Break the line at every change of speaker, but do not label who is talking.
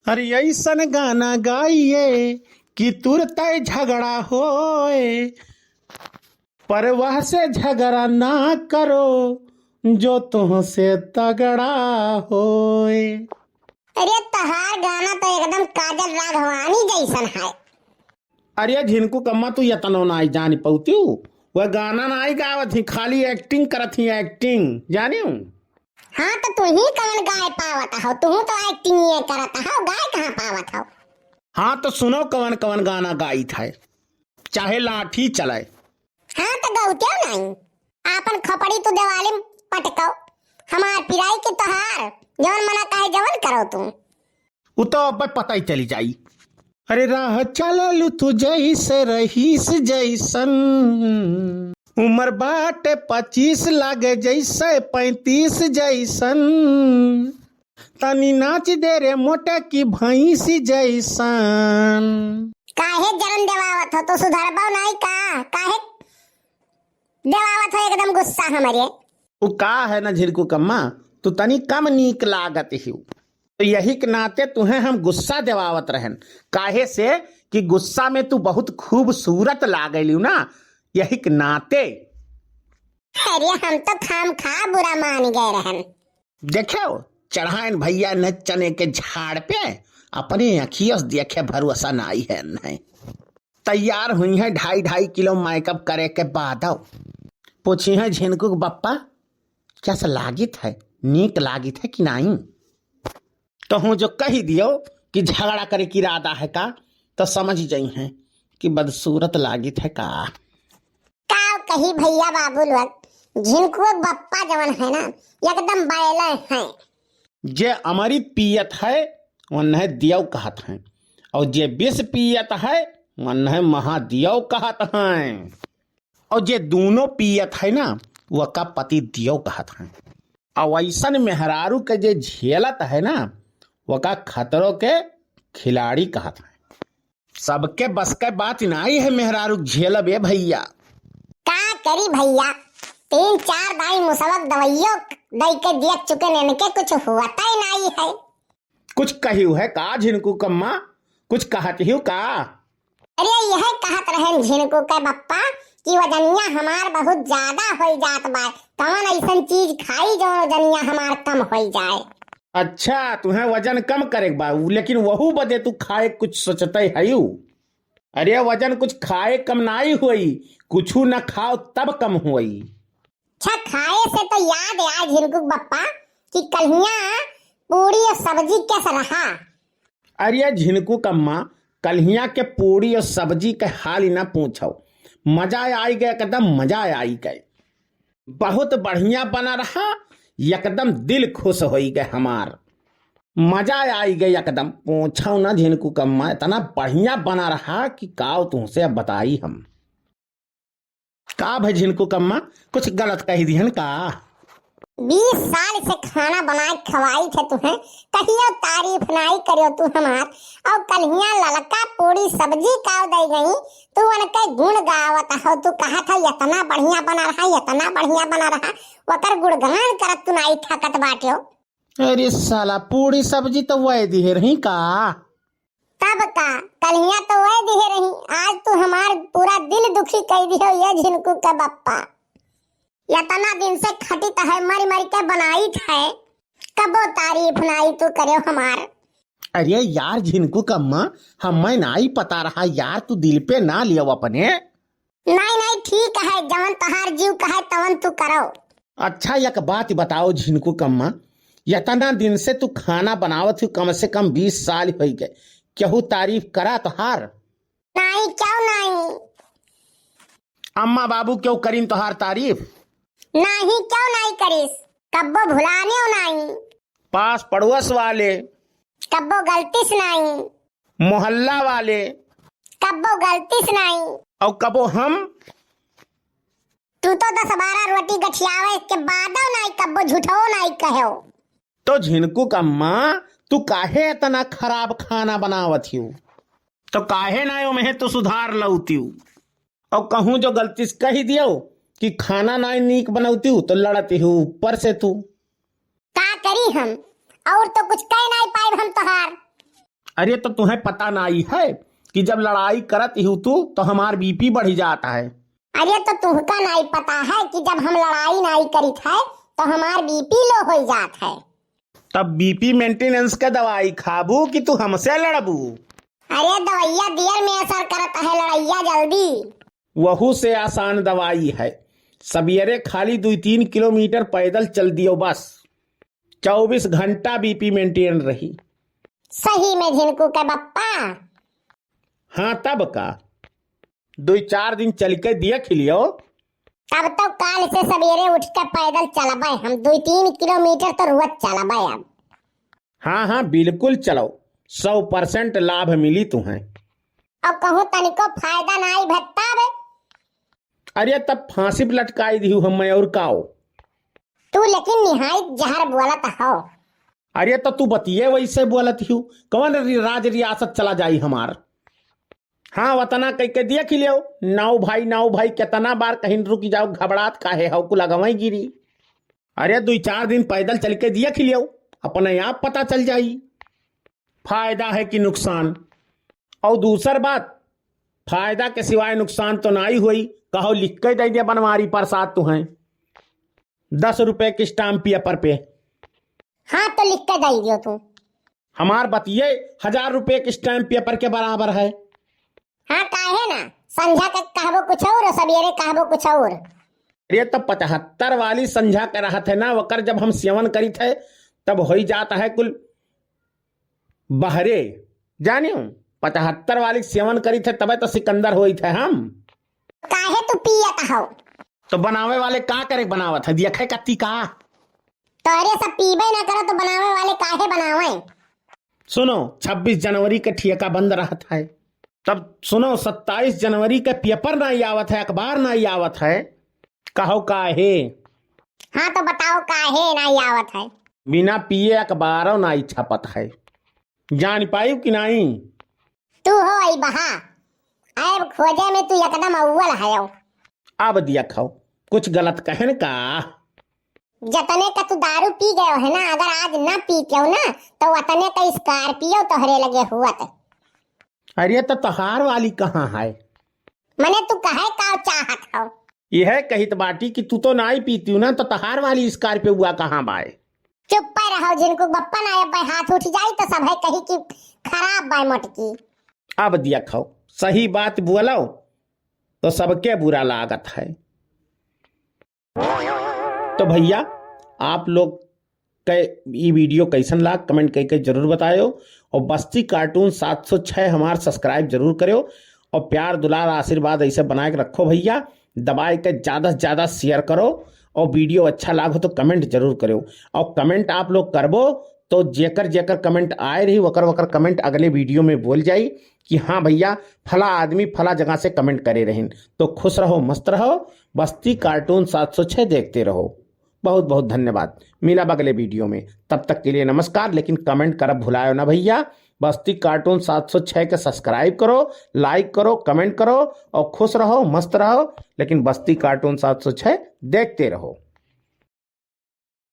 अरे ऐसन गाना गाइए कि तुरंत झगड़ा होए, पर वह से झगड़ा ना करो जो तुमसे तगड़ा होए।
अरे तहार गाना तो एकदम काजल राघवानी जैसन है।
अरे झिनकू कम्मा तू यतनो नाई जानी पौती वह गाना नाई गावत ही, खाली एक्टिंग करत ही, एक्टिंग जानी हूँ।
हाँ तो तू ही कौन गाय पावत हो? तू तो एक्टिंग ये करत हो, गाय कहाँ पावत हो?
हाँ तो सुनो कवन कवन गाना गाई था, चाहे लाठी चलाए।
हाँ तो गौत्यो नहीं, आपन खपड़ी तो दिवाली में पटको, हमार पिराई के तोहार जवन मना काहे जवन करो तुम।
वो तो अब पता ही चली जाई। अरे राह चललू तू जैसे रहीस जैसन, उम्र बाटे 25 लागे जैसे 35 जैसन, तनी नाच दे रे मोटे की भैंस जैसन।
काहे जरन देवावत हो? तो सुधरबो नहीं का? काहे देवावत हो एकदम गुस्सा हमारे?
वो का है ना झिरकू कम्मा, तू तनी कम नीक लागत ही, तो यही के नाते तुम्हें हम गुस्सा देवावत रहन। काहे से कि गुस्सा में तू बहुत खूबसूरत लागेलू ना, यही के नाते।
अरे हम तो खाम खा बुरा मान गए रहन।
देखो चढ़ाइन भैया न चने के झाड़ पे अपने अखियों से देखे भरोसा नहीं है। नहीं तैयार हुई है 2.5 किलो मेकअप करे के बाद पूछी है झिनकू बप्पा कैसा लागित है, नीक लागित है कि नहीं। तो हूँ जो कही दियो कि झगड़ा करे की इरादा है का, तो समझ जाई है कि बदसूरत लागित है का।
काव कही भैया बाबू लोग, झिनकू बप्पा जवन है ना एकदम बैले हैं।
जे अमृत पियत है वह दियव कहत है, और जे विष पियत है वह महादियव कहत है, और जे दोनों पियत है ना वह का पति दियव कहत है। और ऐसन मेहरारू के जे झेलत है ना वह का खतरों के खिलाड़ी कहत है। सबके बस के बात नहीं है मेहरारू झेलब ए भैया।
का करी भैया, 3-4 दाई मुसलक दवाइयों दई के देख चुके ने, इनके कुछ होता ही नहीं है।
कुछ कहियो है का झिनकू कम्मा, कुछ कहत ही का?
अरे यह कहत रहे झिनकू के बप्पा कि वजनिया हमार बहुत ज्यादा हो जात बा, कौन ऐसन चीज खाई जो वजनिया हमार कम हो जाए।
अच्छा तुम्हें वजन कम करे बाबू, लेकिन वहू बदे तू खाए कुछ सोचते है। अरे वजन कुछ खाए कम नहीं हुई, कुछ न खाओ तब कम हुई।
अच्छा खाए से तो याद आया झिनकू बप्पा कि कल्हिया पूरी और सब्जी कैसा रहा?
अरे झिनकू कम्मा कल्हिया के पूरी और सब्जी के हाल ही ना पूछो, मजा आई गए, एकदम मजा आई गए, बहुत बढ़िया बना रहा, एकदम दिल खुश हो गए हमार, मजा आई गई एकदम। पूछो ना झिनकू कम्मा इतना बढ़िया बना रहा कि काव तुमसे अब बताई हम। का भाई झिनकू कम्मा कुछ गलत कही दिहन का?
20 साल से खाना बनाए खवाई थे तुम्हें, कहियो तारीफ नहीं करियो तू हमार, और कल्हिया ललका पूरी सब्जी काव दे गई, तू उनके गुण गावत हो। तू कहा था इतना बढ़िया बना रहा, इतना बढ़िया बना रहा, वकर गुणगान करत तू नहीं थकत बाटियो।
अरे साला पूरी सब्जी तो वह दिहे रही का?
तब का कल्हिया तो वह दिहे रही, आज तू हमार पूरा दिल दुखी कर दियो ये झिनकू का बप्पा। इतना दिन से खटित है, मरी मरी के बनाई है, कबो तारीफ नहीं तू करे हमार।
अरे यार झिनकू कम्मा हमें नहीं पता रहा यार, तू दिल पे ना लियो अपने।
नहीं नहीं ठीक है, जवन तहार जीव कहे तवन तू करो।
अच्छा एक बात बताओ झिनकू कम्मा, इतना दिन से तू खाना बनावत हो, कम से कम 20 साल हो गए, केहू तारीफ करा तोहार?
नहीं क्यों नहीं?
अम्मा बाबू क्यों करीन तोहार तारीफ?
नहीं क्यों नहीं करीस? कब्बो भुलाने नहीं,
पास पड़ोस वाले,
कब्बो गलती से नहीं,
मोहल्ला वाले,
कब्बो गलती से नहीं,
और कबो हम।
तू तो 10-12 रोटी गठियावे के बादो नहीं, कब्बो झूठो नहीं कहो।
तो झिनकू कम्मा तू काहे इतना खराब खाना बनावत हो, तो काहे ना में तो सुधार लौती, और कहूँ जो गलती से कही दियो कि खाना ना नीक बनौती हूँ तो लड़ती हूँ ऊपर से तू।
का करी हम, और तो कुछ कह नहीं पाए हम तोहार।
अरे तो तुम्हें पता नहीं है कि जब लड़ाई करत ही तू तो हमार बीपी बढ़ जाता है।
अरे तो तुमका नहीं पता है कि जब हम लड़ाई नहीं करी है तो हमार बीपी लो हो जात है।
तब बीपी मेंटेनेंस का दवाई खाबू कि तू हमसे लड़बू?
अरे दवाइया देर में असर करता है, लड़ाइया जल्दी।
वहू से आसान दवाई है। सवेरे खाली 2-3 किलोमीटर पैदल चल दियो बस, 24 घंटा बीपी मेंटेन रही।
सही में झिनकू के बप्पा।
हाँ तब का 2-4 दिन चल के दिया खिलियो।
तब तो काल से सवेरे उठ के पैदल चलबे हम, 2-3 किलोमीटर तो रोज चलबे अब।
हाँ हाँ बिल्कुल चलो, 100% लाभ मिली तुम्हें।
अब कहूँ तनिको फायदा नहीं भेटता बे।
अरे तब फांसी पे लटकाई दी हम और काओ।
तू लेकिन निहायत जहर बोलत हो।
अरे तो तू बतिए वैसे बोलत हूँ, कौन राज रियासत चला जाई हमार। हाँ वतना कह के दिया खिलियो, नाव भाई कितना बार कहीं रुक जाओ, घबरात काहे हो को लगवाई गिरी। अरे 2-4 दिन पैदल चल के दिया खिलियो, अपने आप पता चल जाई फायदा है कि नुकसान। और दूसर बात, फायदा के सिवाय नुकसान तो नहीं हुई। कहो लिख के दे दिया बनवारी प्रसाद तुम्हें, 10 रुपए की स्टाम्प पेपर पे।
हाँ तो लिख के दे दियो तू।
हमार बतिये 1000 रुपए के स्टाम्प पेपर के बराबर है।
हाँ काहे ना, संझा के कहबो कुछ और सवेरे कहबो कुछ और।
ये तो 75 वाली संझा के रहत है ना, वकर जब हम सेवन करी थे तब हो ही जाता है कुल बहरे। जानियो 75 वाली सेवन करी थे तबे तो सिकंदर होई थे हम।
काहे तू पियत हो?
तो बनावे वाले का करे बनावत है, देखे कत्ती का।
तो अरे सब पीबे ना करो तो बनावे वाले काहे बनावे?
सुनो 26 जनवरी के ठेका बंद रहत है, तब सुनो 27 जनवरी के पेपर नहीं आवत है, अखबार नहीं आवत है। कहो काहे?
हाँ तो बताओ काहे नहीं आवत है?
बिना पिए अखबारों नहीं छपत है, जान पाई कि नहीं?
तू हो आई बहा, अब खोजे में तू एकदम अव्वल है।
अब दिया खाओ, कुछ गलत कहन का।
जतने का तू दारू पी गयो है ना, अगर आज ना पीते हो ना तो वतने का स्कॉर्पियो तोहरे लगे हुआ था।
अरे तो तहार वाली कहाँ है?
मने तू कहे का चाहत हो?
यह कहित बाटी कि तू तो नहीं पीती हूँ ना, तो तहार वाली स्कॉर्पियो हुआ कहाँ बाय?
चुप पे रहो, जिनको बप्पा ना अब हाथ उठ जाई तो सब है कही कि खराब बाय मटकी।
अब दिया खाओ, सही बात बोलो तो सबके बुरा लागत है। तो भैया आप लोग के ये वीडियो कैसन लाग कमेंट करके जरूर बतायो, और बस्ती कार्टून 706 हमार सब्सक्राइब जरूर करो, और प्यार दुलार आशीर्वाद ऐसे बनाए के रखो भैया। दबाए के ज़्यादा से ज़्यादा शेयर करो, और वीडियो अच्छा लागो तो कमेंट जरूर करो। और कमेंट आप लोग करबो तो जेकर जेकर कमेंट आए रही वकर कमेंट अगले वीडियो में बोल जाई कि हाँ भैया फला आदमी फला जगह से कमेंट करे रहें। तो खुश रहो, मस्त रहो, बस्ती कार्टून 706 देखते रहो। बहुत बहुत धन्यवाद, मिला अगले वीडियो में, तब तक के लिए नमस्कार। लेकिन कमेंट करब भुलायो ना भैया। बस्ती कार्टून 706 के सब्सक्राइब करो, लाइक करो, कमेंट करो, और खुश रहो, मस्त रहो, लेकिन बस्ती कार्टून 706 देखते रहो।